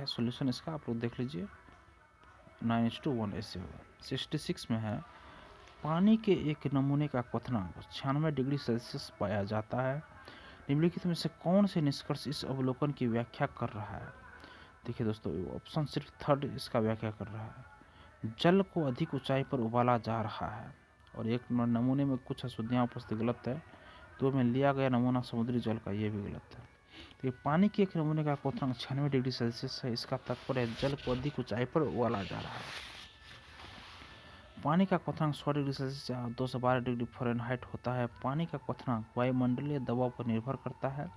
है सॉल्यूशन इसका, आप लोग देख लीजिए। 9:1 ऐसे होगा। 66 में है, पानी के एक नमूने का क्वथनांक 96 डिग्री सेल्सियस पाया जाता है। निम्नलिखित में से कौन से निष्कर्ष इस अवलोकन की व्याख्या कर रहा है? देखिए दोस्तों, ऑप्शन सिर्फ थर्ड इसका व्याख्या कर रहा है। जल को अधिक ऊंचाई पर उबाला जा रहा है, और एक नमूने में कुछ अशुद्धियाँ उपस्थित गलत है, तो में लिया गया नमूना समुद्री जल का, ये भी गलत है। तो ये पानी के एक नमूने का क्वथनांक 96 डिग्री सेल्सियस है। इसका तात्पर्य है जल को अधिक ऊंचाई पर उबाला जा रहा है। पानी का क्वथनांक 100 डिग्री सेल्सियस या 212 डिग्री फ़ारेनहाइट होता है। पानी का क्वथनांक वायुमंडलीय दबाव पर निर्भर करता है,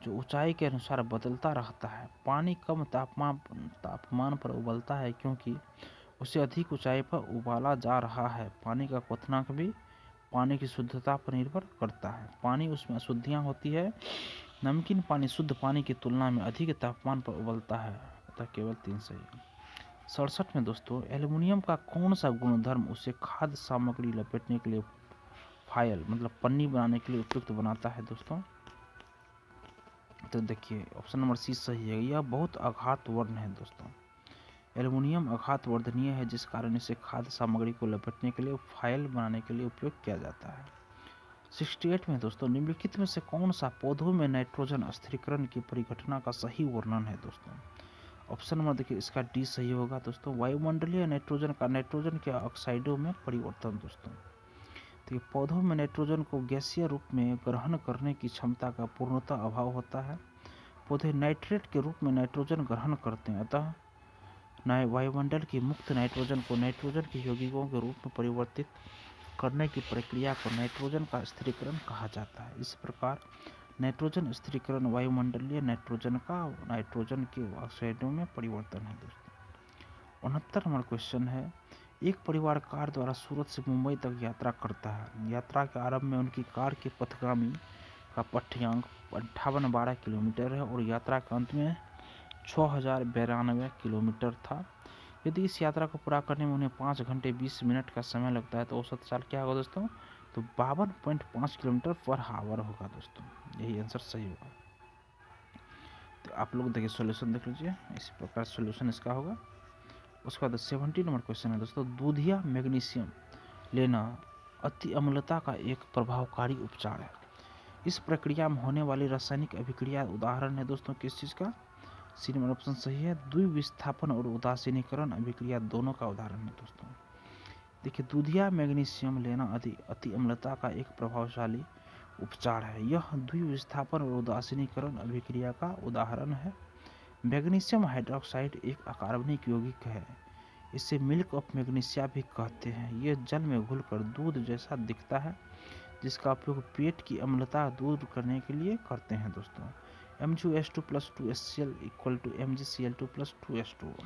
जो ऊंचाई के अनुसार बदलता रहता है। पानी कम तापमान पर उबलता है क्योंकि उसे अधिक ऊंचाई पर उबाला जा रहा है। पानी का क्वथनांक भी पानी की शुद्धता पर निर्भर करता है। पानी उसमें अशुद्धियाँ होती है। नमकीन पानी शुद्ध पानी की तुलना में अधिक तापमान पर उबलता है, अतः केवल 3 सही है। 67 में दोस्तों, एल्युमिनियम का कौन सा गुणधर्म उसे खाद्य सामग्री लपेटने के लिए फाइल मतलब पन्नी बनाने के लिए उपयुक्त बनाता है दोस्तों? तो देखिए ऑप्शन नंबर सी सही है। यह बहुत आघात वर्ण है दोस्तों। एल्युमिनियम आघात वर्धनीय है, जिस कारण इसे खाद्य सामग्री को लपेटने के लिए फाइल बनाने के लिए उपयोग किया जाता है। 68 में दोस्तों, निम्नलिखित में से कौन सा पौधों में नाइट्रोजन स्थिरीकरण की परिघटना का सही वर्णन है दोस्तों? ऑप्शन नंबर देखिए इसका डी सही होगा दोस्तों। वायुमंडलीय नाइट्रोजन का नाइट्रोजन के ऑक्साइडों में परिवर्तन दोस्तों। तो ये पौधों में नाइट्रोजन को गैसीय रूप में ग्रहण करने की क्षमता का पूर्णतः अभाव होता है। पौधे नाइट्रेट के रूप में नाइट्रोजन ग्रहण करते हैं, अतः वायुमंडल की मुक्त नाइट्रोजन को नाइट्रोजन के यौगिकों के रूप में परिवर्तित करने की प्रक्रिया को नाइट्रोजन का स्थिरीकरण कहा जाता है। इस प्रकार नाइट्रोजन स्थिरीकरण वायुमंडलीय नाइट्रोजन का नाइट्रोजन के ऑक्साइडों में परिवर्तन है दोस्तों। 69 नंबर क्वेश्चन है, एक परिवार कार द्वारा सूरत से मुंबई तक यात्रा करता है। यात्रा के आरंभ में उनकी कार के पथगामी का पठ्यांक 5812 किलोमीटर है और यात्रा के अंत में 6092 किलोमीटर था। यदि इस यात्रा को पूरा करने में उन्हें 5 घंटे 20 मिनट का समय लगता है तो औसत चाल क्या होगा दोस्तों? तो 52.5 किलोमीटर पर आवर होगा दोस्तों। यही आंसर सही होगा। तो आप लोग देखिए सॉल्यूशन देख लीजिए, इसी प्रकार सॉल्यूशन इसका होगा। उसके बाद 70 नंबर क्वेश्चन है दोस्तों, दूधिया मैग्नीशियम लेना अति अम्लता का एक प्रभावकारी उपचार है। इस प्रक्रिया में होने वाली रासायनिक अभिक्रिया उदाहरण है दोस्तों किस चीज़ का? सी नंबर ऑप्शन सही है। द्विविस्थापन और उदासीनीकरण अभिक्रिया दोनों का उदाहरण है दोस्तों। देखिए दूधिया मैग्नीशियम लेना अति अम्लता का एक प्रभावशाली उपचार है। यह द्विविस्थापन और उदासीनीकरण अभिक्रिया का उदाहरण है। मैग्नीशियम हाइड्रोक्साइड एक अकार्बनिक यौगिक है। इसे मिल्क ऑफ मैग्नीशिया भी कहते हैं। यह जल में घुलकर दूध जैसा दिखता है, जिसका उपयोग पेट की अम्लता दूर करने के लिए करते हैं दोस्तों। MgO2 + 2HCl = MgCl2 + 2H2O।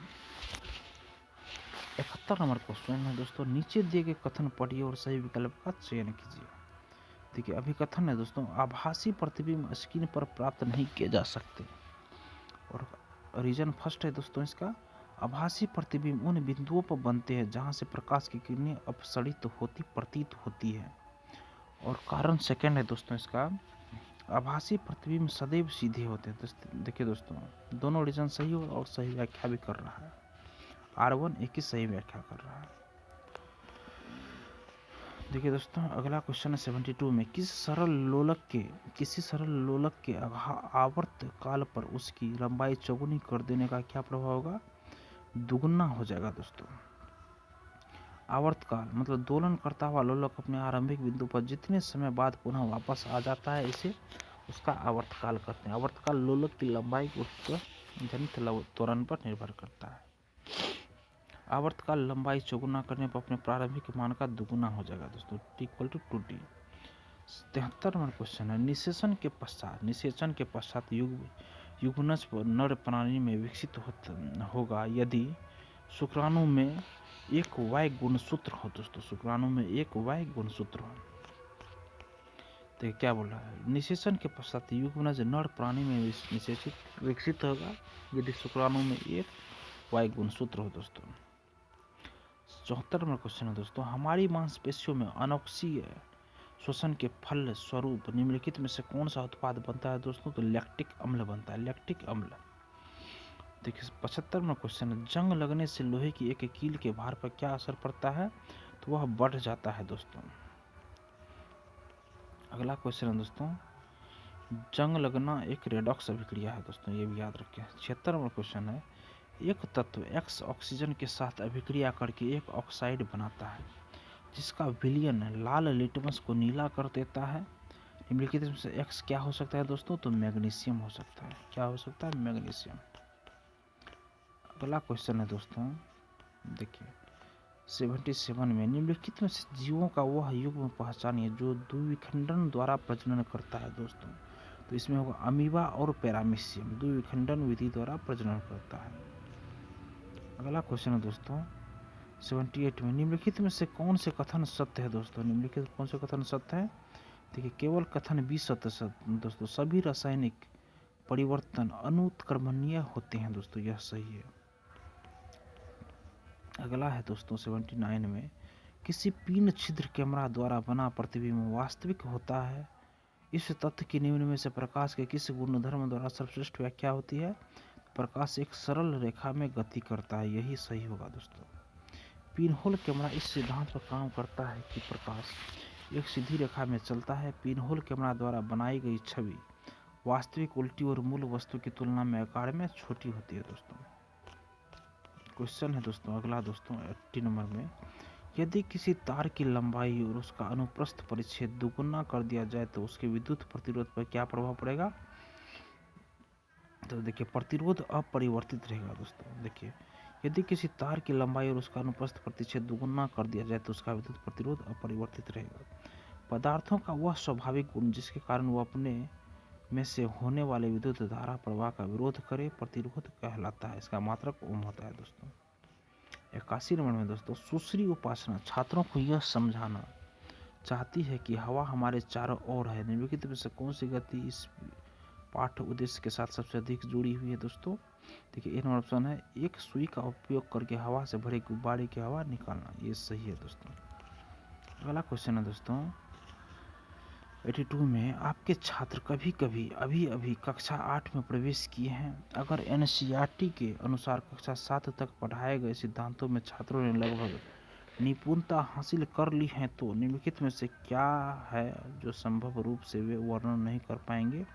71 number question है दोस्तों, नीचे दिए गए कथन पढ़िए और सही विकल्प का चयन कीजिए। देखिए अभिकथन है दोस्तों, आभासी प्रतिबिंब स्क्रीन पर प्राप्त नहीं किए जा सकते। और रीजन फर्स्ट है दोस्तों इसका, आभासी प्रतिबिंब उन बिंदुओं पर बनते हैं जहां से प्रकाश की किरणें अपसरित प्रतीत होती है। और कारण सेकंड है दोस्तों इसका, आभासी प्रतिबिंब सदैव सीधे होते हैं। देखिए दोस्तों दोनों रीजन सही हो और सही व्याख्या भी कर रहा है। R1 एक ही सही व्याख्या कर रहा है। देखिए दोस्तों अगला क्वेश्चन है 72 में, किसी सरल लोलक के आवर्त काल पर उसकी लंबाई चौगुनी कर देने का क्या प्रभाव होगा? दुगुना हो जाएगा दोस्तों। आवर्तकाल मतलब दोलन करता हुआ लोलक अपने आरंभिक बिंदु पर जितने समय बाद पुनः वापस आ जाता है, इसे उसका आवर्तकाल कहते हैं। आवर्तकाल लोलक की लंबाई उसके जनित त्वरण पर निर्भर करता है। आवर्तकाल लंबाई चौगुना करने पर अपने प्रारंभिक मान का दुगुना हो जाएगा दोस्तों, T = 2T। 73 नंबर क्वेश्चन है, निषेचन के पश्चात युग्मनज नर प्राणी में विकसित होगा यदि शुक्राणु में एक Y गुणसूत्र हो दोस्तों। शुक्राणु में एक Y गुणसूत्र हो। तो क्या बोल रहा है, निषेचन के पश्चात युग्मनज नर प्राणी में विकसित होगा यदि शुक्राणु में एक Y गुणसूत्र हो दोस्तों। 74 नंबर क्वेश्चन है दोस्तों, हमारी मांसपेशियों में अनोक्सीय श्वसन के फल स्वरूप निम्नलिखित में से कौन सा उत्पाद बनता है दोस्तों? तो लैक्टिक अम्ल बनता है। लैक्टिक अम्ल देखिए 75वां क्वेश्चन है, जंग लगने से लोहे की एक कील के भार पर क्या असर पड़ता है? तो वह बढ़ जाता है दोस्तों। अगला क्वेश्चन है दोस्तों, जंग लगना एक रेडॉक्स अभिक्रिया है दोस्तों, ये भी याद रखें। 76वां क्वेश्चन है, एक तत्व X ऑक्सीजन के साथ अभिक्रिया करके एक ऑक्साइड बनाता है जिसका विलयन लाल लिटमस को नीला कर देता है। निम्नलिखित में से X क्या हो सकता है दोस्तों? तो मैग्नीशियम हो सकता है। क्या हो सकता है? मैग्नीशियम। अगला क्वेश्चन है दोस्तों, देखिए 77 में, निम्नलिखित में से जीवों का वह युग्म पहचानिए जो द्विविखंडन द्वारा प्रजनन करता है दोस्तों। तो इसमें होगा अमीबा और पैरामीशियम, द्विविखंडन विधि द्वारा प्रजनन करता है। अगला क्वेश्चन है दोस्तों 78 में, निम्नलिखित में से कौन से कथन सत्य है दोस्तों? निम्नलिखित कौन से कथन सत्य है? देखिए केवल कथन 20 सत्य दोस्तों। सभी रासायनिक परिवर्तन अनुत्क्रमणीय होते हैं दोस्तों, यह सही है। अगला है दोस्तों 79 में, किसी पीन छिद्र कैमरा द्वारा बना प्रतिबिंब वास्तविक होता है। इस तथ्य की निम्न में से प्रकाश के किस गुणधर्म द्वारा सर्वश्रेष्ठ व्याख्या होती है? प्रकाश एक सरल रेखा में गति करता है, यही सही होगा दोस्तों। पिनहोल कैमरा इस सिद्धांत पर काम करता है कि प्रकाश एक सीधी रेखा में चलता है। पिनहोल कैमरा द्वारा बनाई गई छवि वास्तविक उल्टी और मूल वस्तु की तुलना में आकार में छोटी होती है दोस्तों। क्वेश्चन है दोस्तों अगला दोस्तों 80 नंबर में, यदि किसी तार की लंबाई और उसका अनुप्रस्थ परिच्छेद दुगुना कर दिया जाए तो उसके विद्युत प्रतिरोध पर क्या प्रभाव पड़ेगा? तो देखिए प्रतिरोध अपरिवर्तित रहेगा दोस्तों। देखिए यदि किसी तार की लंबाई और उसका अनुप्रस्थ प्रतिच्छेद दुगुना कर दिया जाए तो उसका विद्युत प्रतिरोध अपरिवर्तित रहेगा। पदार्थों का वह स्वाभाविक गुण जिसके कारण वो अपने में से होने वाले विद्युत धारा प्रवाह का विरोध करे प्रतिरोध कहलाता है। इसका मात्रक ओम होता है दोस्तों। 81 नंबर में दोस्तों, सुश्री उपासना छात्रों को यह समझाना चाहती है कि हवा हमारे चारों ओर है। निम्नलिखित में से कौन सी गति इस पाठ्य उद्देश्य के साथ सबसे अधिक जुड़ी हुई है दोस्तों? देखिए एक नंबर ऑप्शन है, एक सुई का उपयोग करके हवा से भरे गुब्बारे की हवा निकालना, ये सही है दोस्तों। अगला क्वेश्चन है दोस्तों 82 में, आपके छात्र कभी कभी अभी कक्षा 8 में प्रवेश किए हैं। अगर एनसीईआरटी के अनुसार कक्षा 7 तक पढ़ाए गए सिद्धांतों में छात्रों ने लगभग निपुणता हासिल कर ली है तो निम्नलिखित में से क्या है जो संभव रूप से वे वर्णन नहीं कर पाएंगे?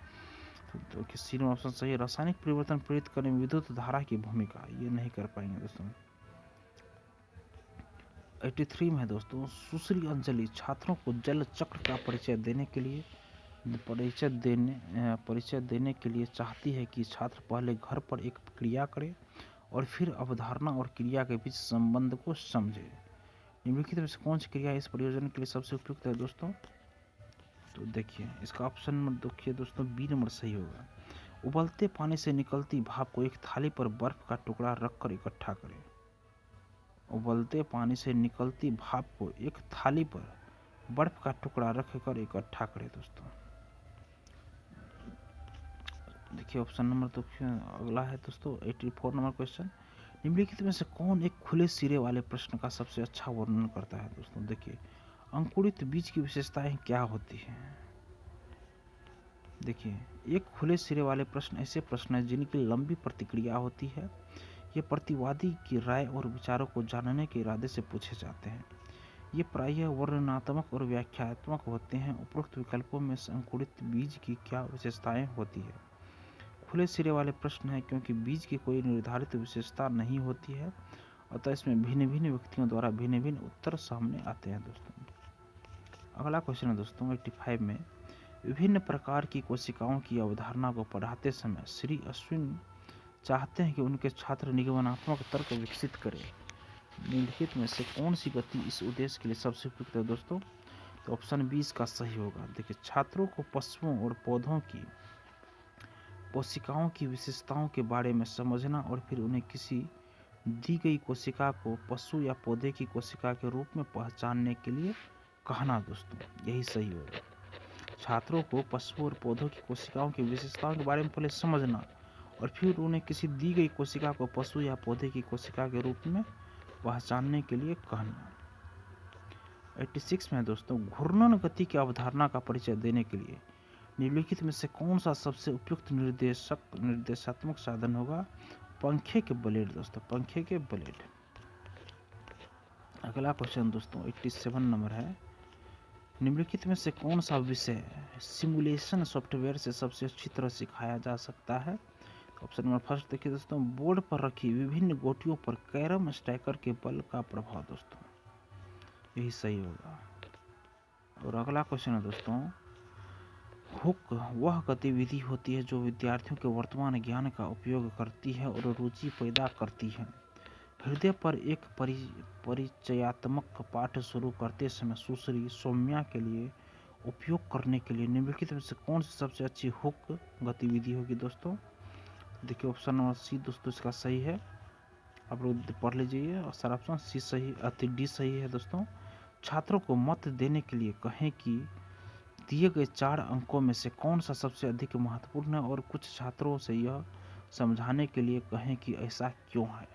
तो किसी ऑप्शन सही है, रासायनिक परिवर्तन प्रेरित करने में विद्युत धारा की भूमिका, ये नहीं कर पाएंगे दोस्तों। 83 में है दोस्तों, सुश्री अंजलि छात्रों को जल चक्र का परिचय देने के लिए चाहती है कि छात्र पहले घर पर एक क्रिया करें और फिर अवधारणा और क्रिया के बीच संबंध को समझे। निम्नलिखित में से कौन सी क्रिया इस प्रयोजन के लिए सबसे उपयुक्त है दोस्तों? तो देखिए इसका ऑप्शन नंबर देखिए दोस्तों बी नंबर सही होगा। उबलते पानी से निकलती भाप को एक थाली पर बर्फ का टुकड़ा रखकर इकट्ठा करें। उबलते पानी से निकलती भाप को एक थाली पर बर्फ का टुकड़ा रखकर इकट्ठा करें दोस्तों। देखिए ऑप्शन नंबर तो अगला है दोस्तों 84 नंबर क्वेश्चन, निम्नलिखित में से कौन एक खुले सिरे वाले प्रश्न का सबसे अच्छा वर्णन करता है दोस्तों? देखिए अंकुरित बीज की विशेषताएं क्या होती हैं? देखिए एक खुले सिरे वाले प्रश्न ऐसे प्रश्न हैं जिनकी लंबी प्रतिक्रिया होती है। ये प्रतिवादी की राय और विचारों को जानने के इरादे से पूछे जाते हैं। ये प्रायः वर्णनात्मक और व्याख्यात्मक होते हैं। उपरोक्त विकल्पों में से अंकुरित बीज की क्या विशेषताएं होती है? खुले सिरे वाले प्रश्न है क्योंकि बीज की कोई निर्धारित विशेषता नहीं होती है, अतः इसमें भिन्न भिन्न व्यक्तियों द्वारा भिन्न भिन्न उत्तर सामने आते हैं दोस्तों। अगला क्वेश्चन है दोस्तों 85 में, विभिन्न प्रकार की कोशिकाओं की अवधारणा को पढ़ाते समय श्री अश्विन चाहते हैं कि उनके छात्र निगमनात्मक तर्क विकसित करें। निम्नलिखित में से कौन सी गति इस उद्देश्य के लिए सबसे उपयुक्त है दोस्तों? तो ऑप्शन 20 का सही होगा। देखिए छात्रों को पशुओं और पौधों की कोशिकाओं की विशेषताओं के बारे में समझना और फिर उन्हें किसी दी गई कोशिका को पशु या पौधे की कोशिका के रूप में पहचानने के लिए कहना दोस्तों, यही सही होगा। छात्रों को पशु और पौधों की कोशिकाओं की विशेषताओं के बारे में पहले समझना और फिर उन्हें किसी दी गई कोशिका को पशु या पौधे की कोशिका के रूप में पहचानने के लिए कहना। 86 में दोस्तों, घूर्णन गति की अवधारणा का परिचय देने के लिए निम्नलिखित में से कौन सा सबसे उपयुक्त निर्देशात्मक साधन होगा? पंखे के ब्लेड दोस्तों, पंखे के ब्लेड। अगला क्वेश्चन दोस्तों 87 नंबर है, निम्नलिखित में से कौन सा विषय सिमुलेशन सॉफ्टवेयर से सबसे अच्छी तरह सिखाया जा सकता है? ऑप्शन नंबर फर्स्ट देखिए दोस्तों, बोर्ड पर रखी विभिन्न गोटियों पर कैरम स्ट्राइकर के बल का प्रभाव दोस्तों, यही सही होगा। और अगला क्वेश्चन है दोस्तों, हुक वह गतिविधि होती है जो विद्यार्थियों के वर्तमान ज्ञान का उपयोग करती है और रुचि पैदा करती है। हृदय पर एक परिचयात्मक पाठ शुरू करते समय सुश्री सौम्या के लिए उपयोग करने के लिए निम्नलिखित में से कौन सी सबसे अच्छी हुक गतिविधि होगी दोस्तों? देखिए ऑप्शन नंबर सी दोस्तों इसका सही है, आप लोग पढ़ लीजिए। और सारा ऑप्शन सी सही, डी सही है दोस्तों। छात्रों को मत देने के लिए कहें कि दिए गए 4 अंकों में से कौन सा सबसे अधिक महत्वपूर्ण है, और कुछ छात्रों से यह समझाने के लिए कहें कि ऐसा क्यों है।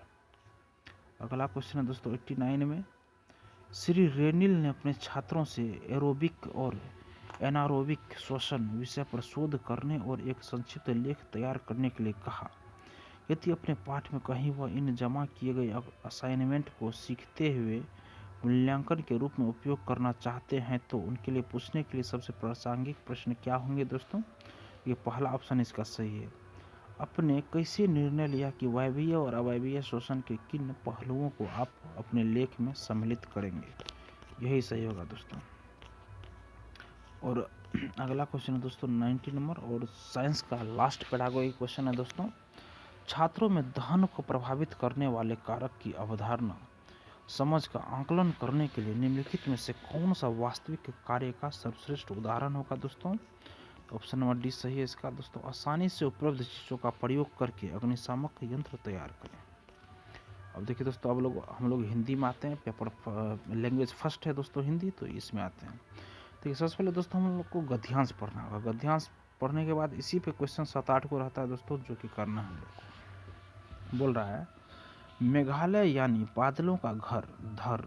अगला क्वेश्चन है दोस्तों 89 में, श्री रेनिल ने अपने छात्रों से एरोबिक और एनारोबिक श्वसन विषय पर शोध करने और एक संक्षिप्त लेख तैयार करने के लिए कहा। यदि अपने पाठ में कहीं वह इन जमा किए गए असाइनमेंट को सीखते हुए मूल्यांकन के रूप में उपयोग करना चाहते हैं तो उनके लिए पूछने के लिए सबसे प्रासंगिक प्रश्न क्या होंगे दोस्तों? ये पहला ऑप्शन इसका सही है। आपने कैसे निर्णय लिया कि वायवीय और अवायवीय शोषण के किन पहलुओं को आप अपने लेख में सम्मिलित करेंगे? यही सही होगा दोस्तों। और अगला क्वेश्चन है दोस्तों 90 नंबर और साइंस का लास्ट पेडागोगी क्वेश्चन है दोस्तों, छात्रों में दहन को प्रभावित करने वाले कारक की अवधारणा समझ का आकलन करने के लिए निम्नलिखित में से कौन सा वास्तविक कार्य का सर्वश्रेष्ठ उदाहरण होगा दोस्तों? ऑप्शन नंबर डी सही है इसका दोस्तों, आसानी से उपलब्ध चीज़ों का प्रयोग करके अग्निशामक यंत्र तैयार करें। अब देखिए दोस्तों, हम लोग हिंदी में आते हैं, पेपर लैंग्वेज फर्स्ट है दोस्तों हिंदी, तो इसमें आते हैं। तो सबसे पहले दोस्तों हम लोग को गद्यांश पढ़ना होगा। गद्यांश पढ़ने के बाद इसी पे क्वेश्चन 7-8 को रहता है दोस्तों, जो कि करना है हम लोग को। बोल रहा है, मेघालय यानी बादलों का घर धर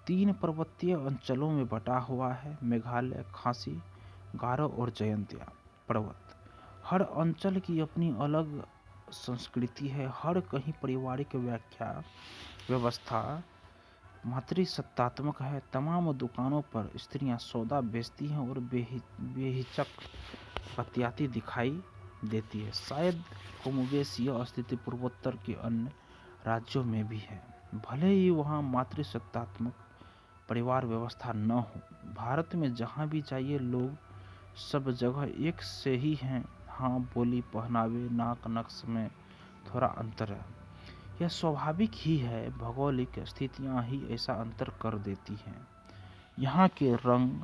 3 पर्वतीय अंचलों में बटा हुआ है। मेघालय, खासी, गारो और जयंतिया पर्वत। हर अंचल की अपनी अलग संस्कृति है। हर कहीं पारिवारिक व्याख्या व्यवस्था मातृसत्तात्मक है। तमाम दुकानों पर स्त्रियां सौदा बेचती हैं और बेहिचक बतियाती दिखाई देती है। शायद कमोबेश यह स्थिति पूर्वोत्तर के अन्य राज्यों में भी है, भले ही वहाँ मातृसत्तात्मक परिवार व्यवस्था न हो। भारत में जहाँ भी जाइए लोग सब जगह एक से ही हैं। हाँ, बोली, पहनावे, नाक नक्श में थोड़ा अंतर है। यह स्वाभाविक ही है, भौगोलिक स्थितियाँ ही ऐसा अंतर कर देती हैं। यहाँ के रंग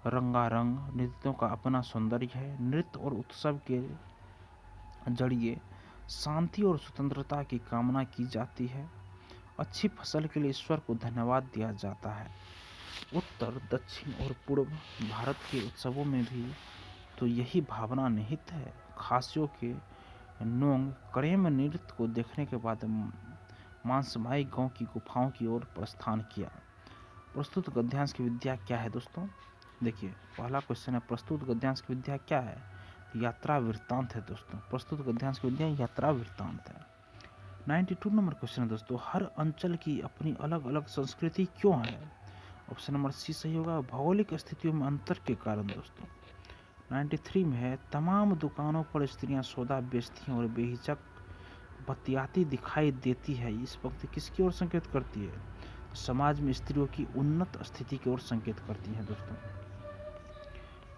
रंगारंग नृत्यों का अपना सौंदर्य है। नृत्य और उत्सव के जरिए शांति और स्वतंत्रता की कामना की जाती है। अच्छी फसल के लिए ईश्वर को धन्यवाद दिया जाता है। उत्तर, दक्षिण और पूर्व भारत के उत्सवों में भी तो यही भावना निहित है। खासियों के नोंग करेम नृत्य को देखने के बाद मांसमाई गांव की गुफाओं की ओर प्रस्थान किया। प्रस्तुत गद्यांश की विद्या क्या है दोस्तों? देखिए पहला क्वेश्चन है, प्रस्तुत गद्यांश की विद्या क्या है? यात्रा वृत्तांत है दोस्तों। प्रस्तुत गद्यांश की विद्या यात्रा वृत्तांत है। 92 नंबर क्वेश्चन है दोस्तों, हर अंचल की अपनी अलग अलग संस्कृति क्यों है? ऑप्शन नंबर सी सही होगा, भौगोलिक स्थितियों में अंतर के कारण दोस्तों। 93 में है, तमाम दुकानों पर स्त्रियां सौदा बेचती हैं और बेहिचक बतियाती दिखाई देती है। इस पंक्ति किसकी ओर संकेत करती है? समाज में स्त्रियों की उन्नत स्थिति की ओर संकेत करती है दोस्तों।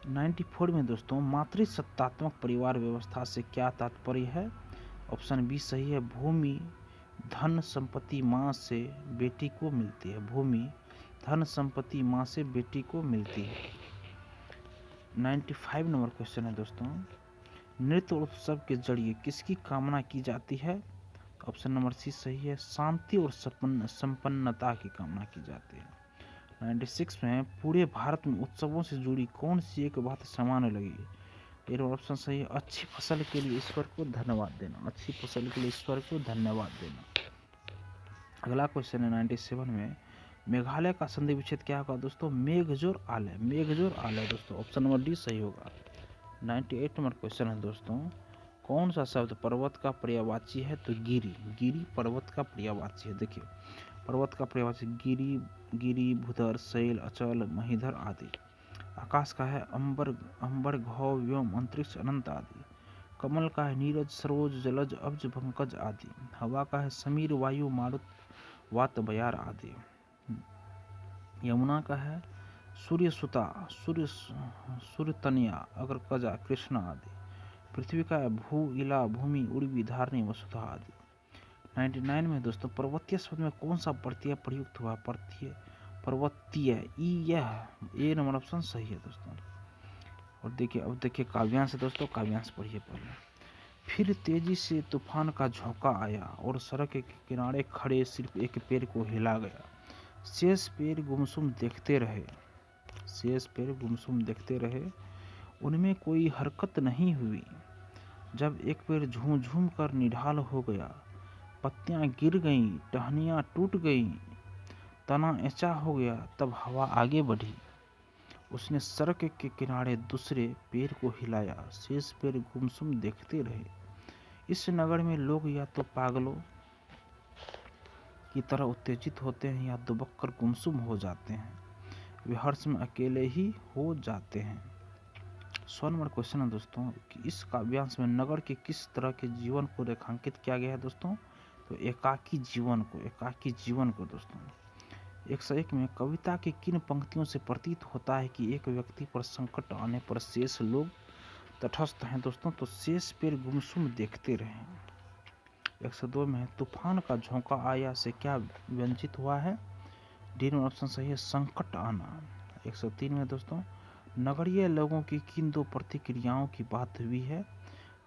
94 में दोस्तों, मातृसत्तात्मक परिवार व्यवस्था से क्या तात्पर्य है? ऑप्शन बी सही है, भूमि धन संपत्ति माँ से बेटी को मिलती है। भूमि धन संपत्ति माँ से बेटी को मिलती है। 95 नंबर क्वेश्चन है दोस्तों, नृत्य उत्सव के जरिए किसकी कामना की जाती है? ऑप्शन नंबर सी सही है, शांति और संपन्नता की कामना की जाती है। 96 में, पूरे भारत में उत्सवों से जुड़ी कौन सी एक बात सामान्य लगी? ये ऑप्शन सही है, अच्छी फसल के लिए ईश्वर को धन्यवाद देना। अच्छी फसल के लिए ईश्वर को धन्यवाद देना। अगला क्वेश्चन है 97 में, मेघालय का संधि विच्छेद क्या होगा दोस्तों? मेघजोर आलय। मेघजोर आलय दोस्तों, ऑप्शन नंबर डी सही होगा। 98 नंबर क्वेश्चन है दोस्तों, कौन सा शब्द पर्वत का पर्यायवाची है? तो गिरी। गिरी पर्वत का पर्यायवाची है। देखिए पर्वत का पर्यायवाची गिरी, गिरी, भूधर, शैल, अचल, महीधर आदि। आकाश का है अंबर, अंबर, घौ, व्योम, अंतरिक्ष, अनंत आदि। कमल का है नीरज, सरोज, जलज, अब्ज, पंकज आदि। हवा का है समीर, वायु, मारुत, वात, बयार आदि। यमुना का है सूर्य सुता, सूर्य तनिया, अग्रकजा, कृष्णा आदि। पृथ्वी का है भू, इला, भूमि, उर्वी, धारणी, वसुधा आदि। 99 में दोस्तों पर्वतीय शब्द में कौन सा प्रत्यय प्रयुक्त हुआ? पर्वतीय ई, यह ए नंबर ऑप्शन सही है दोस्तों। और देखिए अब देखिए काव्यांश है दोस्तों, काव्यांश पढ़िए पहले। फिर तेजी से तूफान का झोंका आया और सड़क के किनारे खड़े सिर्फ एक पेड़ को हिला गया। शेष पेड़ गुमसुम देखते रहे, शेष पेड़ गुमसुम देखते रहे, उनमें कोई हरकत नहीं हुई। जब एक पेड़ झूम झूम कर निढाल हो गया, पत्तियां गिर गईं, टहनियां टूट गईं, तना ऐंचा हो गया, तब हवा आगे बढ़ी। उसने सड़क के किनारे दूसरे पेड़ को हिलाया, शेष पेड़ गुमसुम देखते रहे। इस नगर में लोग या तो पागलों की तरह उत्तेजित होते हैं या दुबक कर गुमसुम हो जाते हैं। वे हर्ष में अकेले ही हो जाते हैं। 100 नंबर क्वेश्चन है दोस्तों कि इस काव्यांश में नगर के किस तरह के जीवन को रेखांकित किया गया है दोस्तों? तो एकाकी जीवन को दोस्तों। 101 में कविता की किन पंक्तियों से प्रतीत होता है कि एक व्यक्ति पर संकट आने पर शेष लोग तटस्थ हैं दोस्तों? तो शेष पेड़ गुमसुम देखते रहे। 102 में तूफान का झोंका आया से क्या व्यंजित हुआ है? डी नंबर ऑप्शन सही है, संकट आना। 103 में दोस्तों नगरीय लोगों की किन दो प्रतिक्रियाओं की बात हुई है?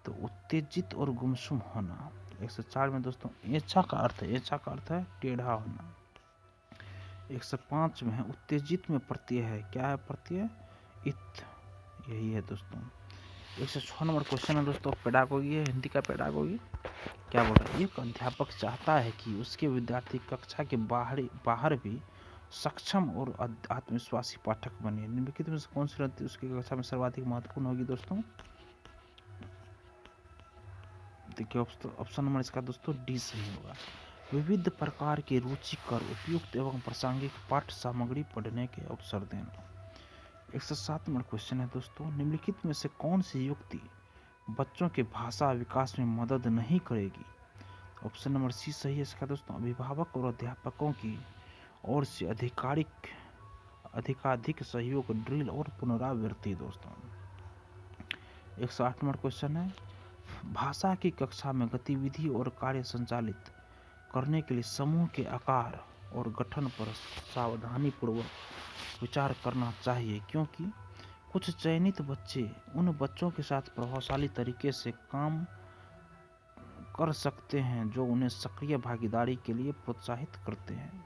तो उत्तेजित और गुमसुम होना। 104 में दोस्तों ऐंचा का अर्थ है टेढ़ा होना। 105 में है उत्तेजित में प्रत्यय है, क्या है प्रत्यय? इत, यही है दोस्तों। 106 नंबर क्वेश्चन है दोस्तों पेडागोगी है, हिंदी का पेडागोगी। क्या बोल रहा है? एक अध्यापक चाहता है कि उसके विद्यार्थी कक्षा के बाहर भी सक्षम और आत्मविश्वासी पाठक बने। निम्नलिखित में से कौन सी रणनीति उसकी कक्षा में सर्वाधिक महत्वपूर्ण होगी दोस्तों? देखिए ऑप्शन नंबर इसका दोस्तों डी सही होगा। विविध प्रकार के रुचिकर, उपयुक्त एवं प्रासंगिक पाठ्य सामग्री पढ़ने के अवसर देना। 107 नंबर क्वेश्चन है दोस्तों निम्नलिखित में से कौन सी युक्ति बच्चों के भाषा विकास में मदद नहीं करेगी? ऑप्शन नंबर सी सही है इसका दोस्तों। अभिभावक और अध्यापकों की ओर से अधिकाधिक सहयोग, ड्रिल और पुनरावृत्ति दोस्तों। 108 नंबर क्वेश्चन है भाषा की कक्षा में गतिविधि और कार्य संचालित करने के लिए समूह के आकार और गठन पर सावधानी पूर्वक विचार करना चाहिए, क्योंकि कुछ चयनित बच्चे उन बच्चों के साथ प्रभावशाली तरीके से काम कर सकते हैं जो उन्हें सक्रिय भागीदारी के लिए प्रोत्साहित करते हैं।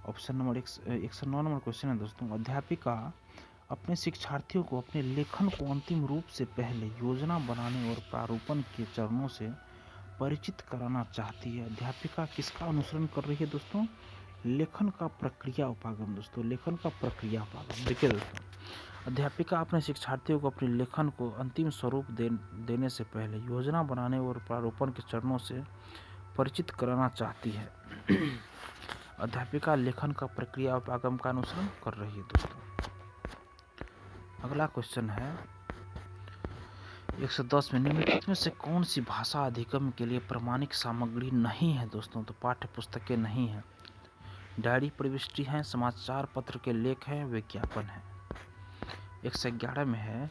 ऑप्शन नंबर 109 नंबर क्वेश्चन है दोस्तों अध्यापिका अपने शिक्षार्थियों को अपने लेखन को अंतिम रूप से पहले योजना बनाने और प्रारूपण के चरणों से परिचित कराना चाहती है। अध्यापिका किसका अनुसरण कर रही है दोस्तों? लेखन का प्रक्रिया उपागम दोस्तों, लेखन का प्रक्रिया उपागम। देखिए दोस्तों अध्यापिका अपने शिक्षार्थियों को अपने लेखन को अंतिम स्वरूप देने से पहले योजना बनाने और प्रारूपण के चरणों से परिचित कराना चाहती है। अध्यापिका लेखन का प्रक्रिया उपागम का अनुसरण कर रही है दोस्तों। अगला क्वेश्चन है 110 में निम्नलिखित में से कौन सी भाषा अधिगम के लिए प्रमाणिक सामग्री नहीं है दोस्तों? तो पाठ्य पुस्तकें नहीं है, डायरी प्रविष्टि हैं, समाचार पत्र के लेख हैं, विज्ञापन है। 111 में है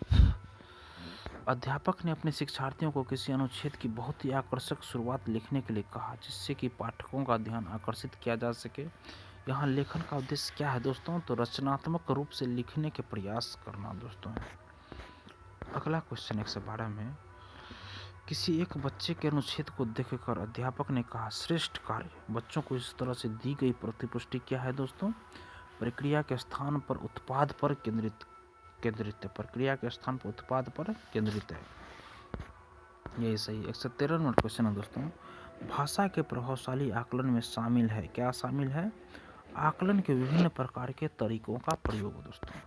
अध्यापक ने अपने शिक्षार्थियों को किसी अनुच्छेद की बहुत ही आकर्षक शुरुआत लिखने के लिए कहा जिससे कि पाठकों का ध्यान आकर्षित किया जा सके। यहाँ लेखन का उद्देश्य क्या है दोस्तों? तो रचनात्मक रूप से लिखने के प्रयास करना दोस्तों। अगला क्वेश्चन 112 में किसी एक बच्चे के अनुच्छेद को देखकर अध्यापक ने कहा श्रेष्ठ कार्य। बच्चों को इस तरह से दी गई प्रतिपुष्टि क्या है दोस्तों? प्रक्रिया के स्थान पर उत्पाद पर केंद्रित है, प्रक्रिया के स्थान पर उत्पाद पर केंद्रित है, यही सही। 113 नंबर क्वेश्चन है दोस्तों भाषा के प्रभावशाली आकलन में शामिल है, क्या शामिल है? आकलन के विभिन्न प्रकार के तरीकों का प्रयोग दोस्तों।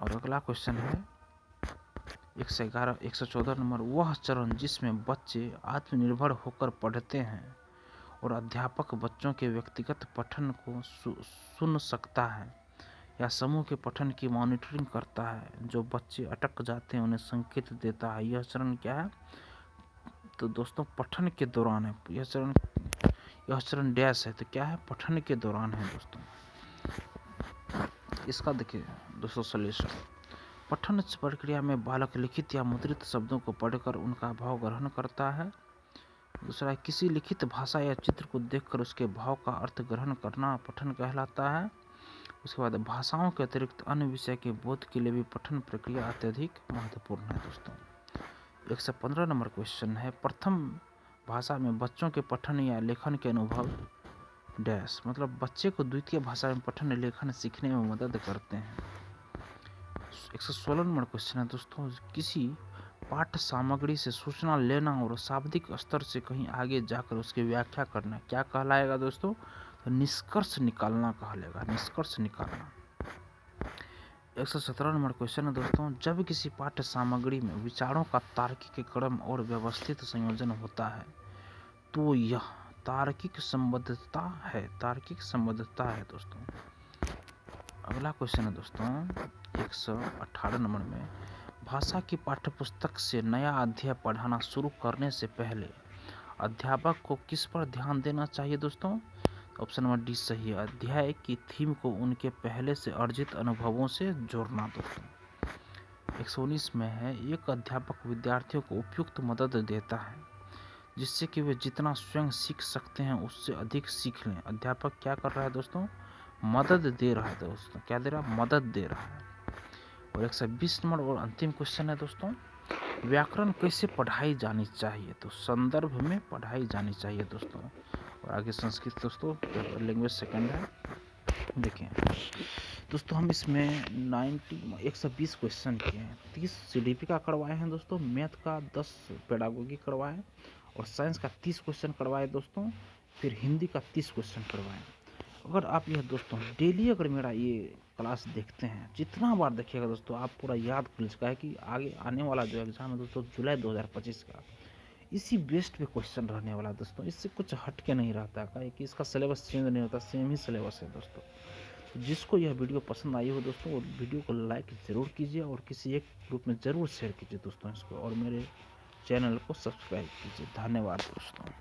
और अगला क्वेश्चन है 111 114 नंबर, वह चरण जिसमें बच्चे आत्मनिर्भर होकर पढ़ते हैं और अध्यापक बच्चों के व्यक्तिगत पठन को सुन सकता है या समूह के पठन की मॉनिटरिंग करता है। जो बच्चे अटक जाते हैं उन्हें संकेत देता है। यह चरण क्या है? तो दोस्तों पठन के दौरान है। यह चरण डैश है, तो क्या है? पठन के दौरान है दोस्तों। इसका देखिए दोस्तों सॉल्यूशन। पठन प्रक्रिया में बालक लिखित या मुद्रित शब्दों को पढ़कर उनका भाव ग्रहण करता है। दूसरा, किसी लिखित भाषा या चित्र को देखकर उसके भाव का अर्थ ग्रहण करना पठन कहलाता है। उसके बाद भाषाओं के अतिरिक्त अन्य विषय के बोध के लिए भी पठन प्रक्रिया अत्यधिक महत्वपूर्ण है दोस्तों। 115 नंबर क्वेश्चन है, प्रथम भाषा में बच्चों के पठन या लेखन के अनुभव डैश, मतलब बच्चे को द्वितीय भाषा में पठन लेखन सीखने में मदद करते हैं। 116 नंबर क्वेश्चन है दोस्तों, किसी पाठ्य सामग्री से सूचना लेना और शाब्दिक स्तर से कहीं आगे जाकर उसकी व्याख्या करना क्या कहलाएगा दोस्तों? तो निष्कर्ष निकालना कहलाएगा, निष्कर्ष निकालना। 117 नंबर क्वेश्चन है दोस्तों, जब किसी पाठ्य सामग्री में विचारों का तार्किक क्रम और व्यवस्थित संयोजन होता है तो यह तार्किक संबद्धता है, तार्किक संबद्धता है दोस्तों। अगला क्वेश्चन है दोस्तों 118 नंबर में, भाषा की पाठ्यपुस्तक से नया अध्याय पढ़ाना शुरू करने से पहले अध्यापक को किस पर ध्यान देना चाहिए दोस्तों? ऑप्शन नंबर डी सही है, अध्याय की थीम को उनके पहले से अर्जित अनुभवों से जोड़ना दोस्तों। 119 में है, एक अध्यापक विद्यार्थियों को उपयुक्त मदद देता है जिससे कि वे जितना स्वयं सीख सकते हैं उससे अधिक सीख लें। अध्यापक क्या कर रहा है दोस्तों? मदद दे रहा है दोस्तों। क्या दे रहा है? मदद दे रहा है। और 120 नंबर और अंतिम क्वेश्चन है दोस्तों, व्याकरण कैसे पढ़ाई जानी चाहिए? तो संदर्भ में पढ़ाई जानी चाहिए दोस्तों। और आगे संस्कृत दोस्तों लैंग्वेज सेकंड है। देखें दोस्तों, हम इसमें 120 क्वेश्चन किए हैं। 30 CDP का करवाए हैं दोस्तों, मैथ का 10 पेडागोगी करवाए और साइंस का 30 क्वेश्चन करवाए दोस्तों, फिर हिंदी का 30 क्वेश्चन करवाए। अगर आप यह दोस्तों डेली अगर मेरा ये क्लास देखते हैं, जितना बार देखिएगा दोस्तों, आप पूरा याद कर लीजिएगा है कि आगे आने वाला जो एग्ज़ाम है दोस्तों जुलाई 2025 का, इसी बेस्ड पे क्वेश्चन रहने वाला है दोस्तों। इससे कुछ हट के नहीं रहता है कि इसका सिलेबस चेंज नहीं होता, सेम ही सिलेबस है दोस्तों। तो जिसको यह वीडियो पसंद आई हो दोस्तों, वो वीडियो को लाइक ज़रूर कीजिए और किसी एक ग्रुप में ज़रूर शेयर कीजिए दोस्तों इसको, और मेरे चैनल को सब्सक्राइब कीजिए। धन्यवाद दोस्तों।